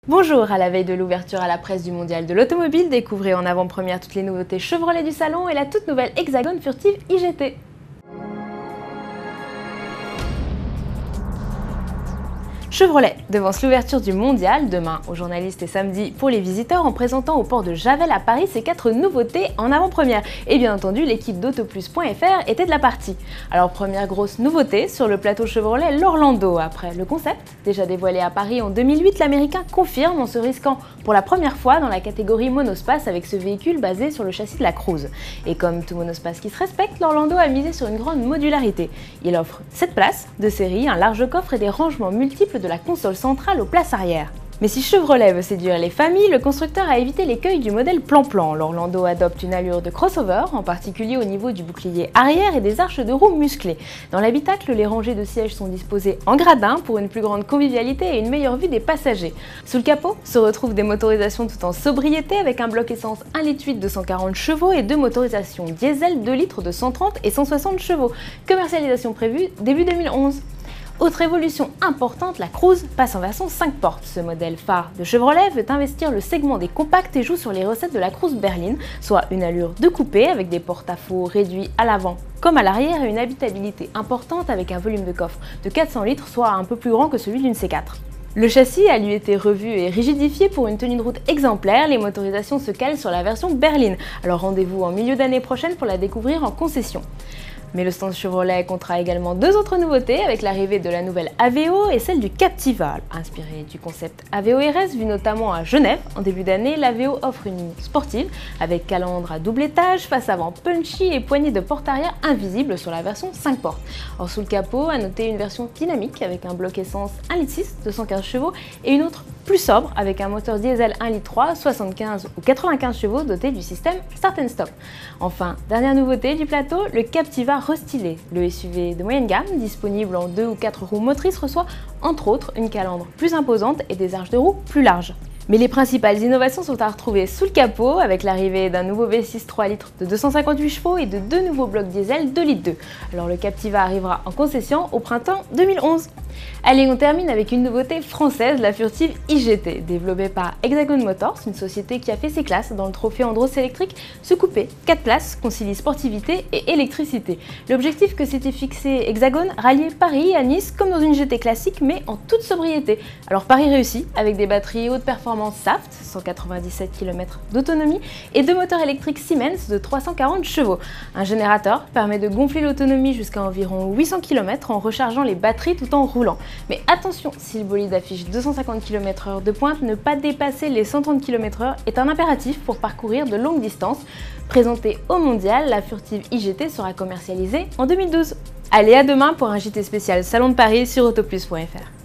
Bonjour, à la veille de l'ouverture à la presse du Mondial de l'Automobile, découvrez en avant-première toutes les nouveautés Chevrolet du salon et la toute nouvelle Hexagon Furtive IGT. Chevrolet devance l'ouverture du Mondial demain aux journalistes et samedi pour les visiteurs en présentant au port de Javel à Paris ses 4 nouveautés en avant-première. Et bien entendu, l'équipe d'Autoplus.fr était de la partie. Alors première grosse nouveauté sur le plateau Chevrolet, l'Orlando. Après le concept, déjà dévoilé à Paris en 2008, l'américain confirme en se risquant pour la première fois dans la catégorie monospace avec ce véhicule basé sur le châssis de la Cruze. Et comme tout monospace qui se respecte, l'Orlando a misé sur une grande modularité. Il offre 7 places de série, un large coffre et des rangements multiples de la console centrale aux places arrière. Mais si Chevrolet veut séduire les familles, le constructeur a évité l'écueil du modèle plan-plan. L'Orlando adopte une allure de crossover, en particulier au niveau du bouclier arrière et des arches de roue musclées. Dans l'habitacle, les rangées de sièges sont disposées en gradin pour une plus grande convivialité et une meilleure vue des passagers. Sous le capot se retrouvent des motorisations tout en sobriété avec un bloc essence 1,8 litre de 140 chevaux et deux motorisations diesel 2 litres de 130 et 160 chevaux. Commercialisation prévue début 2011. Autre évolution importante, la Cruze passe en version 5 portes. Ce modèle phare de Chevrolet veut investir le segment des compacts et joue sur les recettes de la Cruze berline, soit une allure de coupé avec des porte-à-faux réduits à l'avant comme à l'arrière et une habitabilité importante avec un volume de coffre de 400 litres, soit un peu plus grand que celui d'une C4. Le châssis a lui été revu et rigidifié pour une tenue de route exemplaire. Les motorisations se calent sur la version berline. Alors rendez-vous en milieu d'année prochaine pour la découvrir en concession. Mais le stand Chevrolet comptera également deux autres nouveautés avec l'arrivée de la nouvelle Aveo et celle du Captiva. Inspiré du concept Aveo RS vu notamment à Genève, en début d'année, l'Aveo offre une ligne sportive avec calandre à double étage, face avant punchy et poignée de porte arrière invisible sur la version 5 portes. Or sous le capot, à noter une version dynamique avec un bloc essence 1,6 litre, 215 chevaux et une autre plus sobre avec un moteur diesel 1,3 litre, 75 ou 95 chevaux doté du système Start and Stop. Enfin, dernière nouveauté du plateau, le Captiva restylé. Le SUV de moyenne gamme, disponible en 2 ou 4 roues motrices, reçoit entre autres une calandre plus imposante et des arches de roue plus larges. Mais les principales innovations sont à retrouver sous le capot avec l'arrivée d'un nouveau V6 3 litres de 258 chevaux et de deux nouveaux blocs diesel 2 litres 2. Alors le Captiva arrivera en concession au printemps 2011. Allez, on termine avec une nouveauté française, la Furtive IGT, développée par Hexagon Motors, une société qui a fait ses classes dans le trophée Andros électrique. Ce coupé, 4 places, concilie sportivité et électricité. L'objectif que s'était fixé Hexagon, rallier Paris à Nice comme dans une GT classique mais en toute sobriété. Alors Paris réussi avec des batteries haute performance Saft, 197 km d'autonomie et deux moteurs électriques Siemens de 340 chevaux. Un générateur permet de gonfler l'autonomie jusqu'à environ 800 km en rechargeant les batteries tout en roulant. Mais attention, si le bolide affiche 250 km/h de pointe, ne pas dépasser les 130 km/h est un impératif pour parcourir de longues distances. Présentée au Mondial, la Furtive IGT sera commercialisée en 2012. Allez, à demain pour un JT spécial Salon de Paris sur Autoplus.fr.